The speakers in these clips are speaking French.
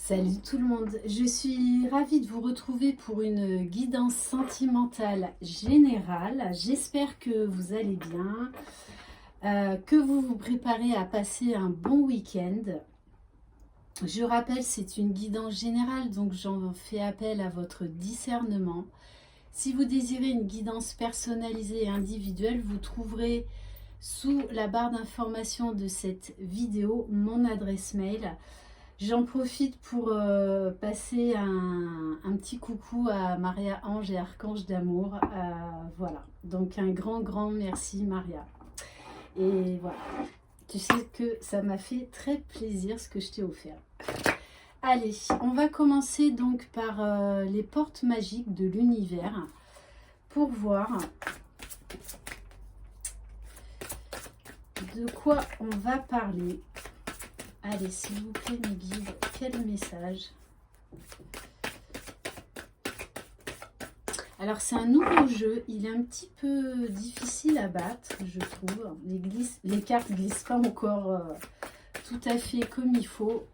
Salut tout le monde, je suis ravie de vous retrouver pour une guidance sentimentale générale. J'espère que vous allez bien, que vous vous préparez à passer un bon week-end. Je rappelle, c'est une guidance générale, donc j'en fais appel à votre discernement. Si vous désirez une guidance personnalisée et individuelle, vous trouverez sous la barre d'information de cette vidéo mon adresse mail. J'en profite pour passer un petit coucou à Maria Ange et Archange d'amour. Voilà, donc un grand merci Maria. Et voilà, tu sais que ça m'a fait très plaisir ce que je t'ai offert. Allez, on va commencer donc par les portes magiques de l'univers pour voir de quoi on va parler. Allez, s'il vous plaît, mes guides, quel message? Alors, c'est un nouveau jeu. Il est un petit peu difficile à battre, je trouve. Les cartes ne glissent pas encore tout à fait comme il faut.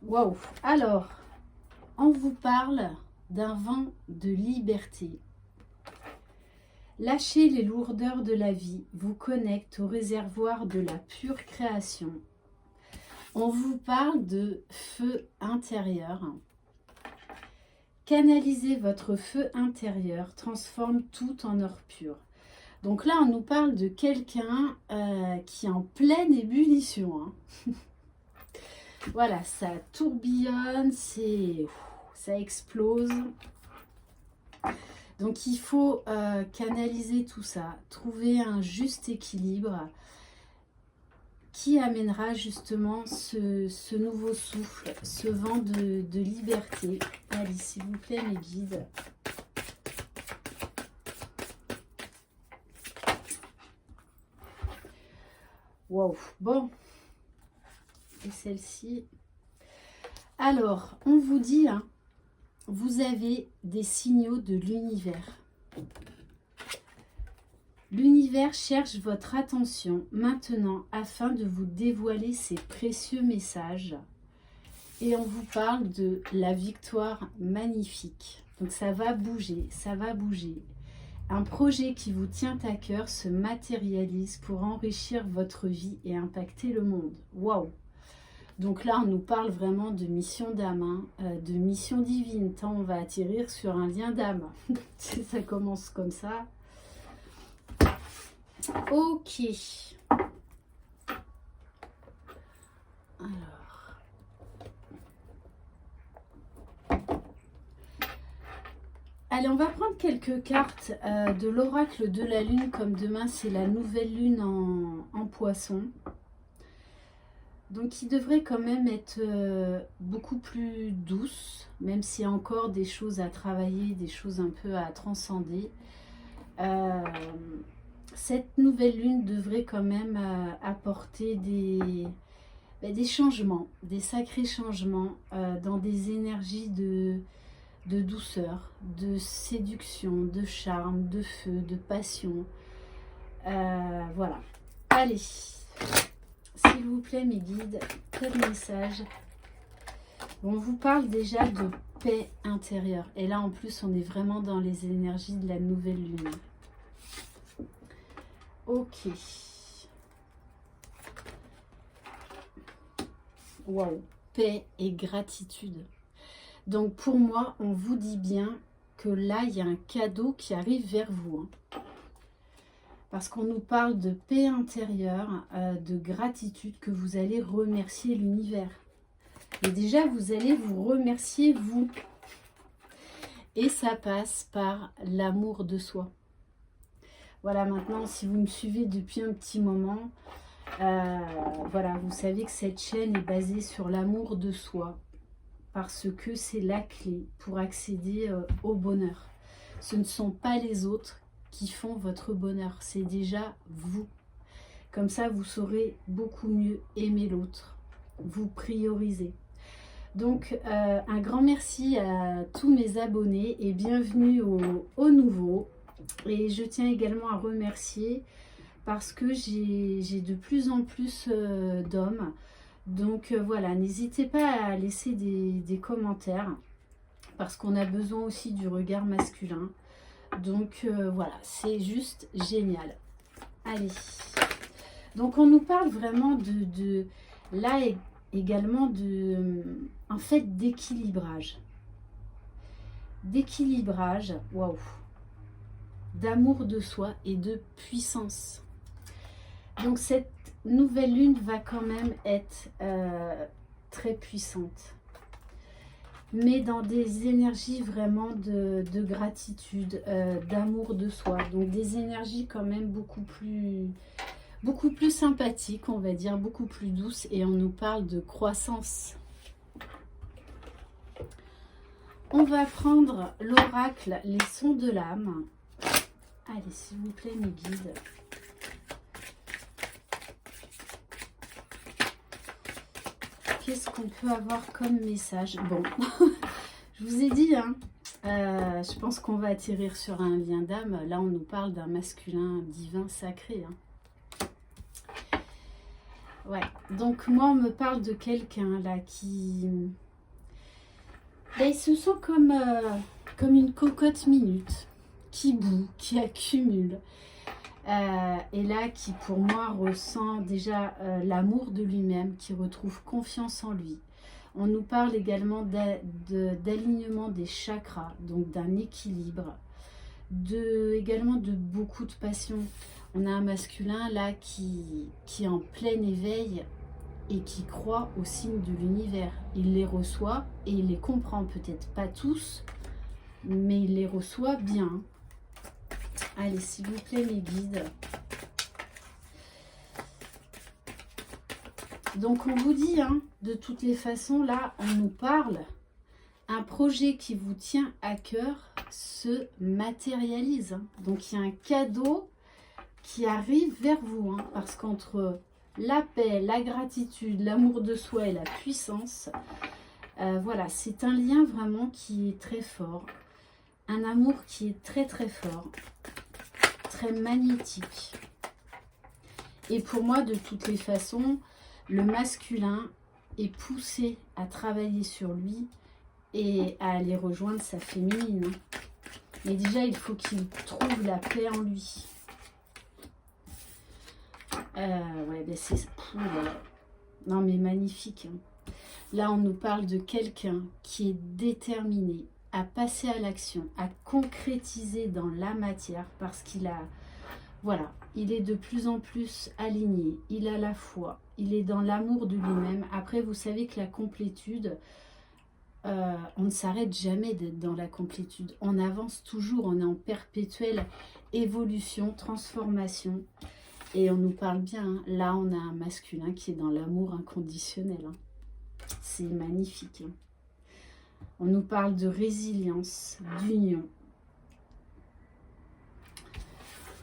Waouh! Alors, on vous parle d'un vent de liberté. Lâchez les lourdeurs de la vie, vous connecte au réservoir de la pure création. On vous parle de feu intérieur. Canalisez votre feu intérieur, transforme tout en or pur. Donc là, on nous parle de quelqu'un qui est en pleine ébullition. Hein. Voilà, ça tourbillonne, ça explose. Donc il faut canaliser tout ça, trouver un juste équilibre qui amènera justement ce nouveau souffle, ce vent de liberté. Allez, s'il vous plaît, mes guides. Wow, bon. Et celle-ci. Alors, on vous dit... Hein, vous avez des signaux de l'univers. L'univers cherche votre attention maintenant afin de vous dévoiler ses précieux messages. Et on vous parle de la victoire magnifique. Donc ça va bouger, ça va bouger. Un projet qui vous tient à cœur se matérialise pour enrichir votre vie et impacter le monde. Waouh! Donc là, on nous parle vraiment de mission d'âme, hein, de mission divine. Tant on va atterrir sur un lien d'âme. Ça commence comme ça. Ok. Alors. Allez, on va prendre quelques cartes de l'oracle de la lune, comme demain c'est la nouvelle lune en poisson. Donc, il devrait quand même être beaucoup plus douce, même s'il y a encore des choses à travailler, des choses un peu à transcender. Cette nouvelle lune devrait quand même apporter des changements, des sacrés changements dans des énergies de douceur, de séduction, de charme, de feu, de passion. Voilà. Allez. S'il vous plaît, mes guides, quel message? On vous parle déjà de paix intérieure. Et là, en plus, on est vraiment dans les énergies de la nouvelle lune. Ok. Waouh. Paix et gratitude. Donc, pour moi, on vous dit bien que là, il y a un cadeau qui arrive vers vous. Hein. Parce qu'on nous parle de paix intérieure, de gratitude, que vous allez remercier l'univers. Et déjà, vous allez vous remercier vous. Et ça passe par l'amour de soi. Voilà, maintenant, si vous me suivez depuis un petit moment, voilà, vous savez que cette chaîne est basée sur l'amour de soi. Parce que c'est la clé pour accéder au bonheur. Ce ne sont pas les autres qui font votre bonheur, c'est déjà vous. Comme ça, vous saurez beaucoup mieux aimer l'autre, vous prioriser. Donc, un grand merci à tous mes abonnés et bienvenue aux nouveaux. Et je tiens également à remercier parce que j'ai de plus en plus d'hommes. Donc voilà, n'hésitez pas à laisser des commentaires parce qu'on a besoin aussi du regard masculin. Donc voilà, c'est juste génial. Allez. Donc on nous parle vraiment de là également de en fait d'équilibrage. D'équilibrage, waouh, d'amour de soi et de puissance. Donc cette nouvelle lune va quand même être très puissante, mais dans des énergies vraiment de gratitude, d'amour de soi. Donc des énergies quand même beaucoup plus sympathiques, on va dire, beaucoup plus douces. Et on nous parle de croissance. On va prendre l'oracle, les sons de l'âme. Allez, s'il vous plaît, mes guides. Qu'est-ce qu'on peut avoir comme message? Bon, je vous ai dit, hein, je pense qu'on va atterrir sur un lien d'âme. Là, on nous parle d'un masculin divin sacré. Hein. Ouais, donc moi, on me parle de quelqu'un là qui... Là, il se sent comme une cocotte minute, qui bout, qui accumule. Et là, qui pour moi ressent déjà l'amour de lui-même, qui retrouve confiance en lui. On nous parle également d'alignement des chakras, donc d'un équilibre, également de beaucoup de passion. On a un masculin là qui est en plein éveil et qui croit aux signes de l'univers. Il les reçoit et il les comprend, peut-être pas tous, mais il les reçoit bien. Allez, s'il vous plaît, mes guides. Donc, on vous dit, hein, de toutes les façons, là, on nous parle. Un projet qui vous tient à cœur se matérialise. Hein. Donc, il y a un cadeau qui arrive vers vous. Hein, parce qu'entre la paix, la gratitude, l'amour de soi et la puissance, voilà, c'est un lien vraiment qui est très fort. Un amour qui est très très fort. Très magnétique. Et pour moi, de toutes les façons, le masculin est poussé à travailler sur lui et à aller rejoindre sa féminine. Mais déjà, il faut qu'il trouve la paix en lui. Ouais, ben c'est... Non, mais magnifique. Hein. Là, on nous parle de quelqu'un qui est déterminé à passer à l'action, à concrétiser dans la matière, parce qu'il a, voilà, il est de plus en plus aligné, il a la foi, il est dans l'amour de lui-même. Après, vous savez que la complétude, on ne s'arrête jamais d'être dans la complétude, on avance toujours, on est en perpétuelle évolution, transformation, et on nous parle bien, hein. Là on a un masculin qui est dans l'amour inconditionnel, hein. C'est magnifique, hein. On nous parle de résilience, d'union.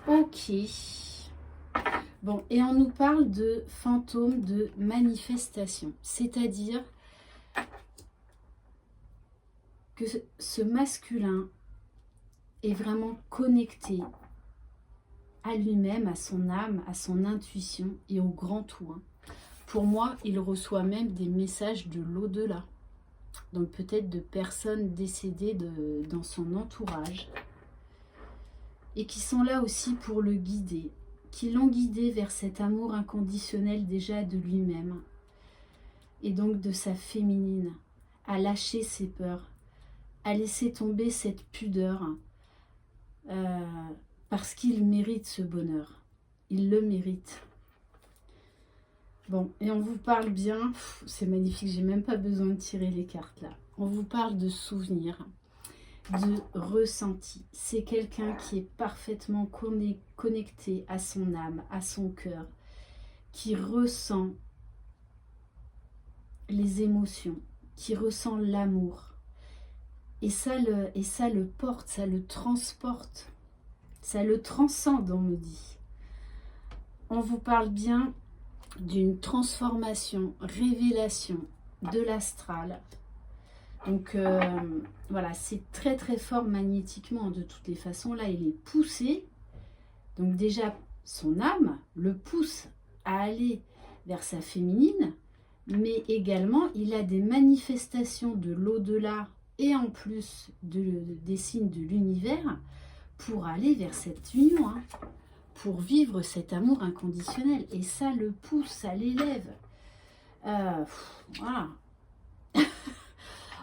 Ok. Bon, et on nous parle de fantôme de manifestation. C'est-à-dire que ce masculin est vraiment connecté à lui-même, à son âme, à son intuition et au grand tout. Hein. Pour moi, il reçoit même des messages de l'au-delà. Donc peut-être de personnes décédées dans son entourage et qui sont là aussi pour le guider, qui l'ont guidé vers cet amour inconditionnel déjà de lui-même et donc de sa féminine, à lâcher ses peurs, à laisser tomber cette pudeur parce qu'il mérite ce bonheur, il le mérite. Bon, et on vous parle bien, c'est magnifique, j'ai même pas besoin de tirer les cartes là. On vous parle de souvenirs, de ressenti. C'est quelqu'un qui est parfaitement connecté à son âme, à son cœur, qui ressent les émotions, qui ressent l'amour. Et ça le porte, ça le transporte, ça le transcende, on me dit. On vous parle bien d'une transformation, révélation de l'astral, Donc voilà, c'est très très fort magnétiquement de toutes les façons. Là, il est poussé. Donc déjà, son âme le pousse à aller vers sa féminine, mais également, il a des manifestations de l'au-delà et en plus des signes de l'univers pour aller vers cette union, hein, pour vivre cet amour inconditionnel. Et ça le pousse, ça l'élève. Voilà.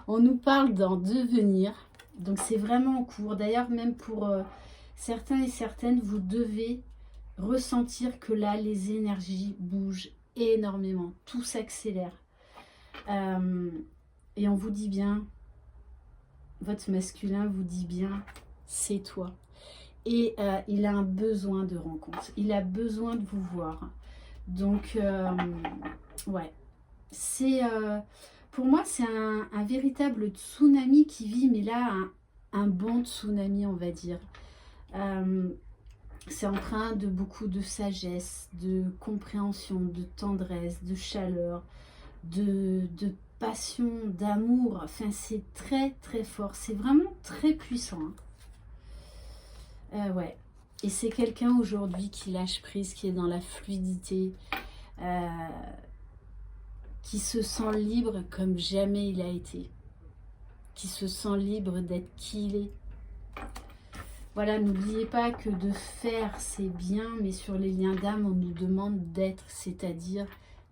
On nous parle d'en devenir, donc c'est vraiment en cours. D'ailleurs, même pour certains et certaines, vous devez ressentir que là, les énergies bougent énormément. Tout s'accélère. Et on vous dit bien, votre masculin vous dit bien, c'est toi. Et il a un besoin de rencontre. Il a besoin de vous voir. Donc, ouais. C'est... pour moi, c'est un véritable tsunami qui vit, mais là, un bon tsunami, on va dire. C'est empreint de beaucoup de sagesse, de compréhension, de tendresse, de chaleur, de passion, d'amour. Enfin, c'est très, très fort. C'est vraiment très puissant. Hein. Ouais. Et c'est quelqu'un aujourd'hui qui lâche prise, qui est dans la fluidité, qui se sent libre comme jamais il a été, qui se sent libre d'être qui il est. Voilà, n'oubliez pas que de faire c'est bien, mais sur les liens d'âme, on nous demande d'être, c'est-à-dire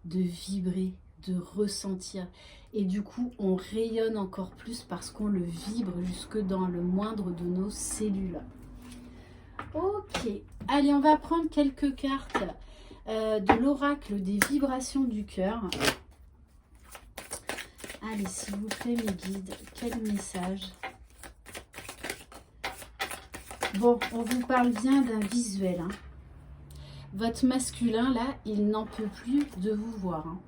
de vibrer, de ressentir. Et du coup, on rayonne encore plus parce qu'on le vibre jusque dans le moindre de nos cellules. Ok, allez, on va prendre quelques cartes de l'oracle des vibrations du cœur. Allez, s'il vous plaît, mes guides, quel message? Bon, on vous parle bien d'un visuel. Hein. Votre masculin, là, il n'en peut plus de vous voir. Hein.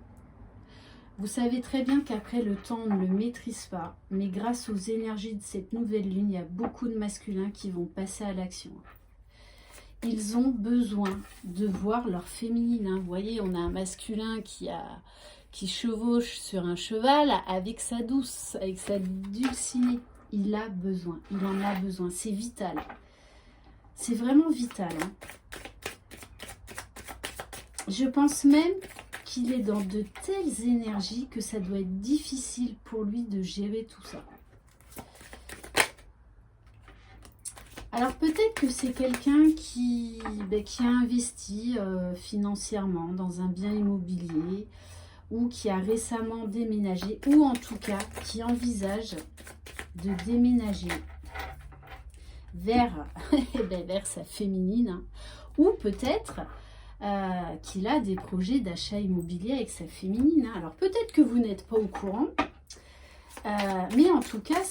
Vous savez très bien qu'après, le temps, on ne le maîtrise pas. Mais grâce aux énergies de cette nouvelle lune, il y a beaucoup de masculins qui vont passer à l'action. Ils ont besoin de voir leur féminine. Hein. Vous voyez, on a un masculin qui chevauche sur un cheval avec sa douce, avec sa dulcinée. Il a besoin, il en a besoin. C'est vital. C'est vraiment vital. Hein. Je pense même qu'il est dans de telles énergies que ça doit être difficile pour lui de gérer tout ça. Alors peut-être que c'est quelqu'un qui a investi financièrement dans un bien immobilier ou qui a récemment déménagé ou en tout cas qui envisage de déménager vers sa féminine, hein. Ou peut-être qu'il a des projets d'achat immobilier avec sa féminine. Hein. Alors peut-être que vous n'êtes pas au courant, mais en tout cas,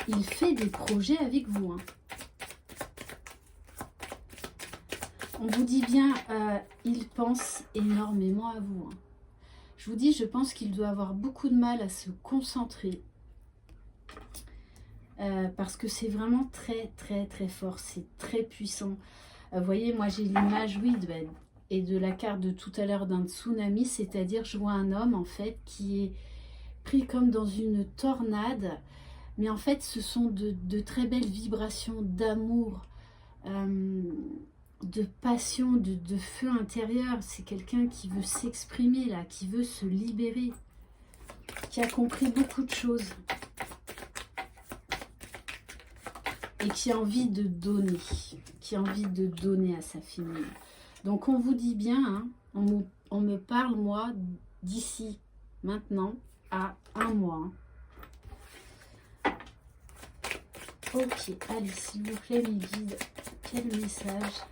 il fait des projets avec vous. Hein. On vous dit bien, il pense énormément à vous. Hein. Je vous dis, je pense qu'il doit avoir beaucoup de mal à se concentrer. Parce que c'est vraiment très très très fort, c'est très puissant. Vous voyez, moi j'ai l'image, oui, et de la carte de tout à l'heure d'un tsunami, c'est-à-dire je vois un homme en fait qui est pris comme dans une tornade, mais en fait ce sont de très belles vibrations d'amour, de passion, de feu intérieur. C'est quelqu'un qui veut s'exprimer là, qui veut se libérer, qui a compris beaucoup de choses. Et qui a envie de donner, à sa famille. Donc on vous dit bien, hein, on me parle moi d'ici maintenant à 1 mois. Hein. Ok, allez s'il vous plaît mes guides, quel message.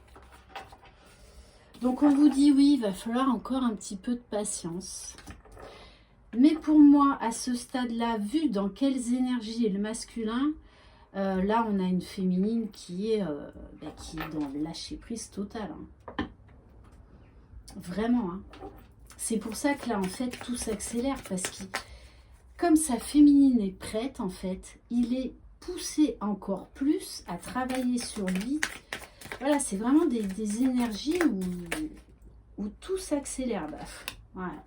Donc on vous dit oui, il va falloir encore un petit peu de patience. Mais pour moi, à ce stade-là, vu dans quelles énergies est le masculin, là, on a une féminine qui est dans le lâcher-prise total. Hein. Vraiment. Hein. C'est pour ça que là, en fait, tout s'accélère. Parce que, comme sa féminine est prête, en fait, il est poussé encore plus à travailler sur lui. Voilà, c'est vraiment des énergies où tout s'accélère. Voilà.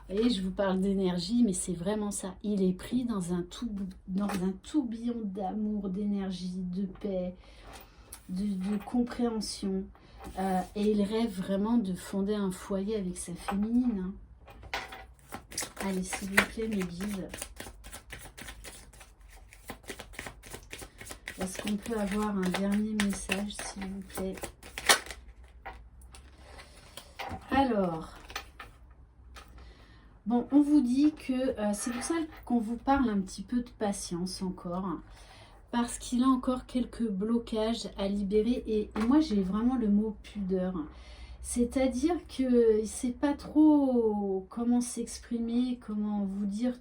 voyez, je vous parle d'énergie, mais c'est vraiment ça. Il est pris dans un tourbillon d'amour, d'énergie, de paix, de compréhension. Et il rêve vraiment de fonder un foyer avec sa féminine. Hein. Allez, s'il vous plaît, mes guides. Est-ce qu'on peut avoir un dernier message, s'il vous plaît? Alors, bon, on vous dit que c'est pour ça qu'on vous parle un petit peu de patience encore, hein, parce qu'il a encore quelques blocages à libérer. Et moi, j'ai vraiment le mot pudeur. C'est-à-dire qu'il ne sait pas trop comment s'exprimer, comment vous dire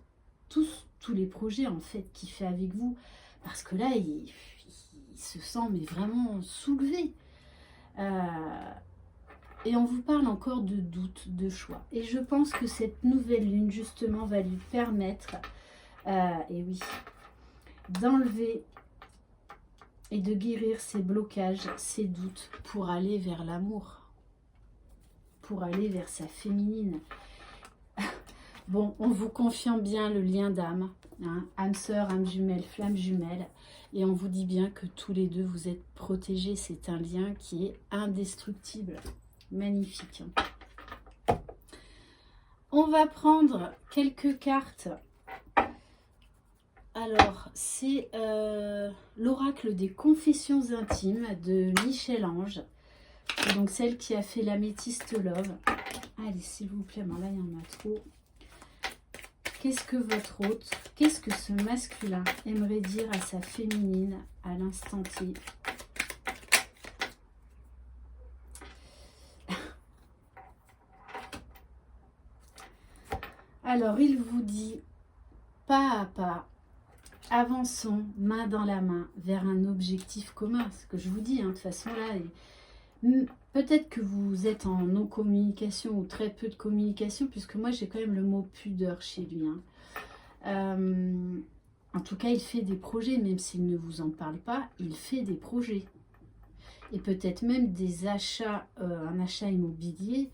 tous les projets en fait qu'il fait avec vous. Parce que là, il se sent mais vraiment soulevé. Et on vous parle encore de doute, de choix. Et je pense que cette nouvelle lune, justement, va lui permettre, et oui, d'enlever et de guérir ses blocages, ses doutes, pour aller vers l'amour, pour aller vers sa féminine. Bon, on vous confirme bien le lien d'âme, hein, âme sœur, âme jumelle, flamme jumelle, et on vous dit bien que tous les deux, vous êtes protégés. C'est un lien qui est indestructible. Magnifique. On va prendre quelques cartes. Alors, c'est l'oracle des confessions intimes de Michel-Ange. Donc, celle qui a fait l'améthyste love. Allez, s'il vous plaît, bon, là, il y en a trop. Qu'est-ce que votre hôte, qu'est-ce que ce masculin aimerait dire à sa féminine à l'instant T? Alors, il vous dit, pas à pas, avançons main dans la main vers un objectif commun. Ce que je vous dis, hein, de toute façon, là, peut-être que vous êtes en non-communication ou très peu de communication, puisque moi, j'ai quand même le mot pudeur chez lui. Hein. En tout cas, il fait des projets, même s'il ne vous en parle pas, il fait des projets. Et peut-être même des achats, un achat immobilier,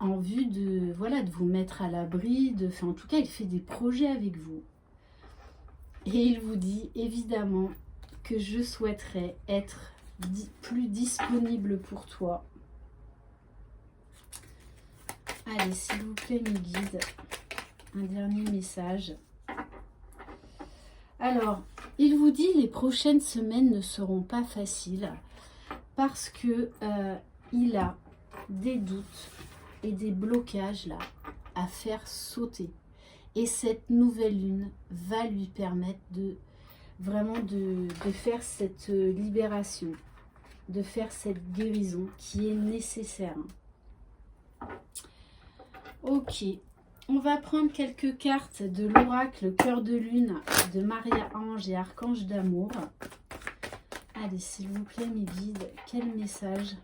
en vue de, voilà, de vous mettre à l'abri, en tout cas, il fait des projets avec vous. Et il vous dit, évidemment, que je souhaiterais être plus disponible pour toi. Allez, s'il vous plaît, mes guides, un dernier message. Alors, il vous dit, les prochaines semaines ne seront pas faciles parce que il a des doutes et des blocages là à faire sauter. Et cette nouvelle lune va lui permettre de vraiment de faire cette libération, de faire cette guérison qui est nécessaire. Ok, on va prendre quelques cartes de l'oracle Cœur de Lune de Maria-Ange et Archange d'amour. Allez, s'il vous plaît, mes guides, quel message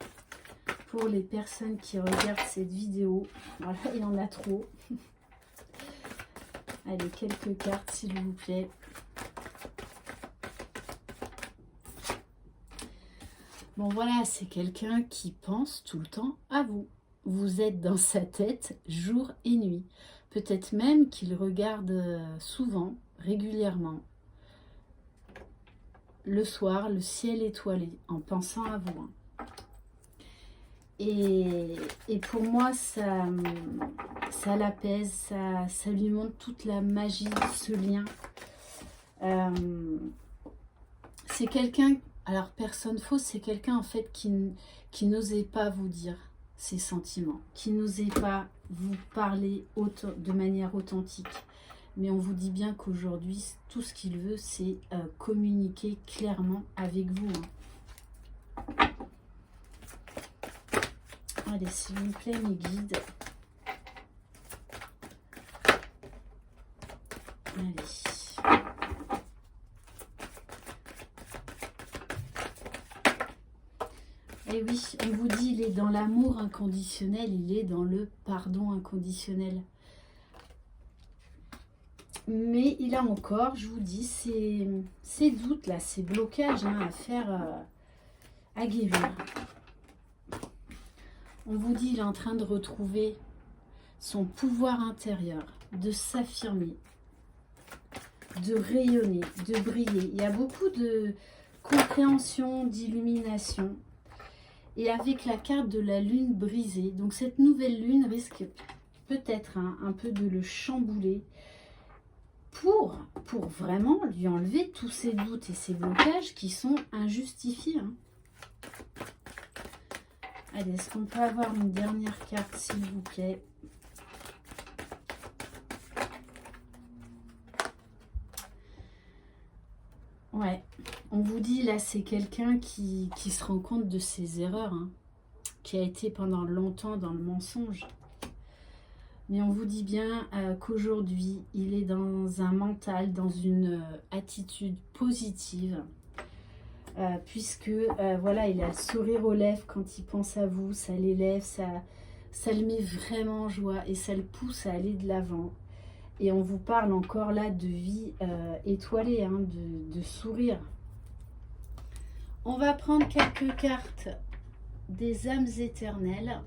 pour les personnes qui regardent cette vidéo? Voilà, il y en a trop. Allez, quelques cartes, s'il vous plaît. Bon, voilà, c'est quelqu'un qui pense tout le temps à vous. Vous êtes dans sa tête jour et nuit. Peut-être même qu'il regarde souvent, régulièrement, le soir, le ciel étoilé, en pensant à vous. Et pour moi, ça l'apaise, ça lui montre toute la magie de ce lien. C'est quelqu'un, alors personne fausse, c'est quelqu'un en fait qui n'osait pas vous dire ses sentiments, qui n'osait pas vous parler de manière authentique. Mais on vous dit bien qu'aujourd'hui, tout ce qu'il veut, c'est communiquer clairement avec vous. Hein. Allez, s'il vous plaît, mes guides. Allez. Et oui, on vous dit, il est dans l'amour inconditionnel, il est dans le pardon inconditionnel. Mais il a encore, je vous dis, ces doutes là, ces blocages hein, à faire, à guérir. On vous dit, il est en train de retrouver son pouvoir intérieur, de s'affirmer, de rayonner, de briller. Il y a beaucoup de compréhension, d'illumination. Et avec la carte de la lune brisée, donc cette nouvelle lune risque peut-être un peu de le chambouler pour vraiment lui enlever tous ses doutes et ses blocages qui sont injustifiés. Allez, est-ce qu'on peut avoir une dernière carte, s'il vous plaît? Ouais, on vous dit là, c'est quelqu'un qui se rend compte de ses erreurs, qui a été pendant longtemps dans le mensonge. Mais on vous dit bien qu'aujourd'hui, il est dans un mental, dans une attitude positive, puisque voilà, il a le sourire aux lèvres quand il pense à vous, ça l'élève, ça le met vraiment en joie et ça le pousse à aller de l'avant. Et on vous parle encore là de vie étoilée, de sourire. On va prendre quelques cartes des âmes éternelles.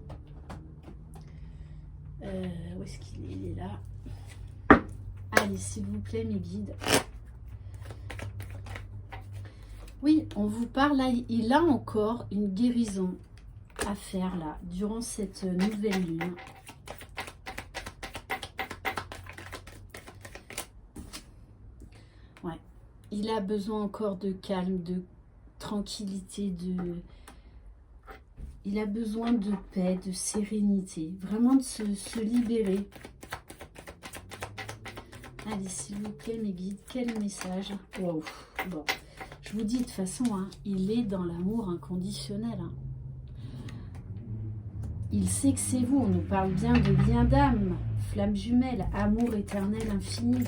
Où est-ce qu'il est? Il est là. Allez, s'il vous plaît, mes guides. Oui, on vous parle là, il a encore une guérison à faire là, durant cette nouvelle lune. Ouais, il a besoin encore de calme, de tranquillité, il a besoin de paix, de sérénité, vraiment de se libérer. Allez, s'il vous plaît, mes guides, quel message? Wow. Bon, je vous dis de toute façon, il est dans l'amour inconditionnel. Il sait que c'est vous, on nous parle bien de lien d'âme, flamme jumelle, amour éternel infini.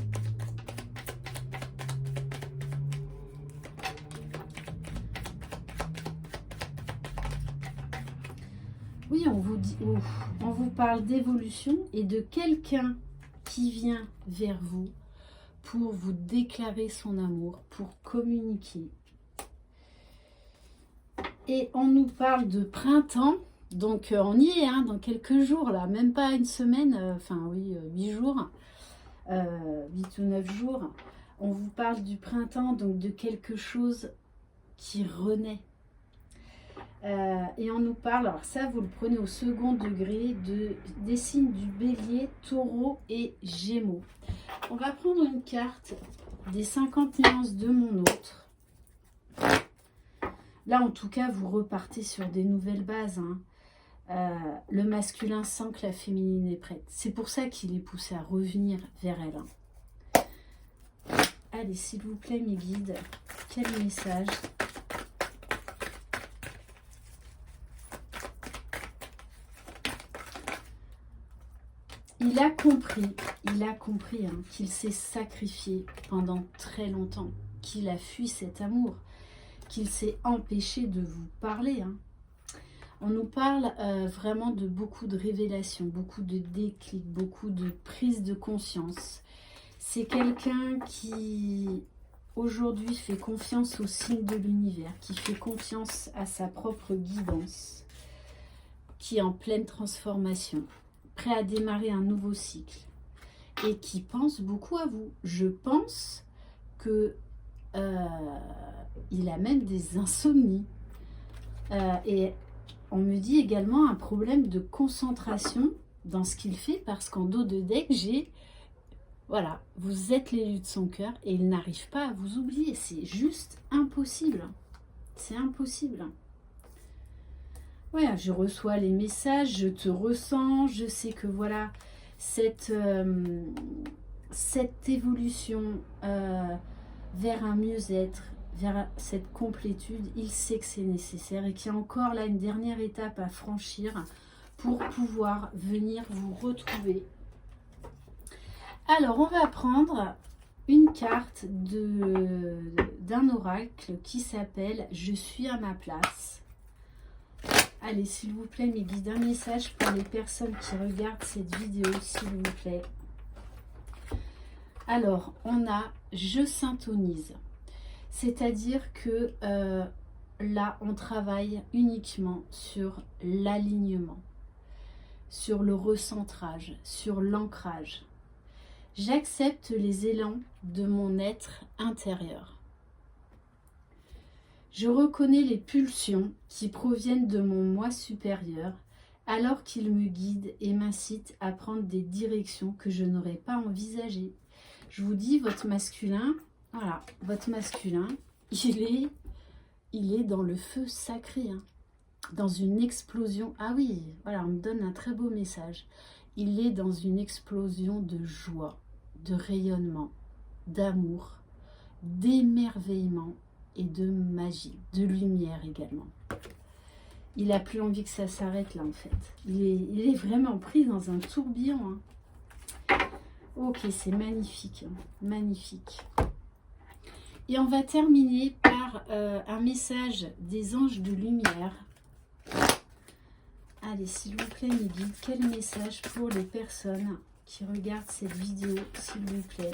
Oui, on vous dit, on vous parle d'évolution et de quelqu'un qui vient vers vous pour vous déclarer son amour, pour communiquer. Et on nous parle de printemps, donc on y est dans quelques jours, là, même pas une semaine, enfin oui, 8 jours, 8 ou 9 jours. On vous parle du printemps, donc de quelque chose qui renaît. Et on nous parle, alors ça vous le prenez au second degré, des signes du bélier, taureau et gémeaux. On va prendre une carte des 50 nuances de mon autre. Là en tout cas vous repartez sur des nouvelles bases. Le masculin sent que la féminine est prête. C'est pour ça qu'il est poussé à revenir vers elle. Allez, s'il vous plaît mes guides, quel message? Il a compris qu'il s'est sacrifié pendant très longtemps, qu'il a fui cet amour, qu'il s'est empêché de vous parler. On nous parle vraiment de beaucoup de révélations, beaucoup de déclics, beaucoup de prise de conscience. C'est quelqu'un qui aujourd'hui fait confiance aux signes de l'univers, qui fait confiance à sa propre guidance, qui est en pleine transformation, prêt à démarrer un nouveau cycle et qui pense beaucoup à vous. Je pense que il a même des insomnies et on me dit également un problème de concentration dans ce qu'il fait parce qu'en dos de deck j'ai voilà, vous êtes l'élu de son cœur et il n'arrive pas à vous oublier. C'est juste impossible. C'est impossible. Ouais, je reçois les messages, je te ressens, je sais que voilà, cette évolution vers un mieux-être, vers cette complétude, il sait que c'est nécessaire et qu'il y a encore là une dernière étape à franchir pour pouvoir venir vous retrouver. Alors, on va prendre une carte d'un oracle qui s'appelle « Je suis à ma place ». Allez, s'il vous plaît, mes guides, un message pour les personnes qui regardent cette vidéo, s'il vous plaît. Alors, on a « Je syntonise ». C'est-à-dire que là, on travaille uniquement sur l'alignement. sur le recentrage, sur l'ancrage. J'accepte les élans de mon être intérieur. Je reconnais les pulsions qui proviennent de mon moi supérieur alors qu'il me guide et m'incite à prendre des directions que je n'aurais pas envisagées. Je vous dis, votre masculin, voilà, votre masculin, il est dans le feu sacré, hein, dans une explosion. Ah oui, voilà, on me donne un très beau message. Il est dans une explosion de joie, de rayonnement, d'amour, d'émerveillement et de magie, de lumière également. Il n'a plus envie que ça s'arrête là en fait. Il est vraiment pris dans un tourbillon. Hein. Ok, c'est magnifique, hein, magnifique. Et on va terminer par un message des anges de lumière. Allez, s'il vous plaît, mes guides, quel message pour les personnes qui regardent cette vidéo, s'il vous plaît?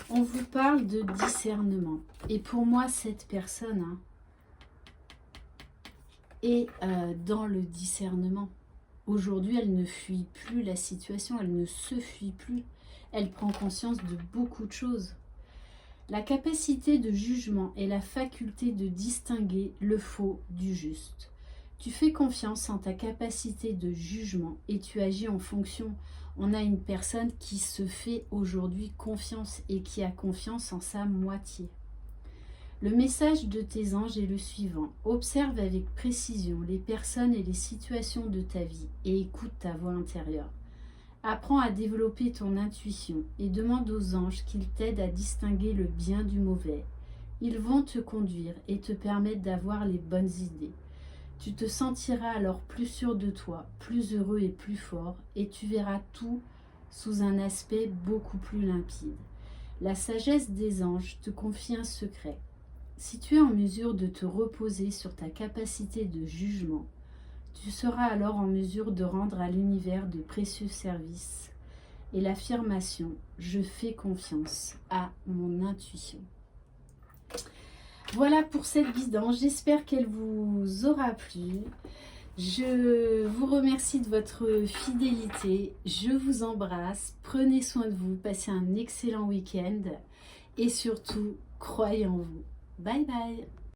On vous parle de discernement. Et pour moi, cette personne hein, est dans le discernement. Aujourd'hui, elle ne fuit plus la situation, elle ne se fuit plus. Elle prend conscience de beaucoup de choses. La capacité de jugement est la faculté de distinguer le faux du juste. Tu fais confiance en ta capacité de jugement et tu agis en fonction. On a une personne qui se fait aujourd'hui confiance et qui a confiance en sa moitié. Le message de tes anges est le suivant. Observe avec précision les personnes et les situations de ta vie et écoute ta voix intérieure. Apprends à développer ton intuition et demande aux anges qu'ils t'aident à distinguer le bien du mauvais. Ils vont te conduire et te permettre d'avoir les bonnes idées. Tu te sentiras alors plus sûr de toi, plus heureux et plus fort, et tu verras tout sous un aspect beaucoup plus limpide. La sagesse des anges te confie un secret. Si tu es en mesure de te reposer sur ta capacité de jugement, tu seras alors en mesure de rendre à l'univers de précieux services et l'affirmation « Je fais confiance à mon intuition ». Voilà pour cette guidance, j'espère qu'elle vous aura plu. Je vous remercie de votre fidélité, je vous embrasse, prenez soin de vous, passez un excellent week-end et surtout, croyez en vous. Bye bye.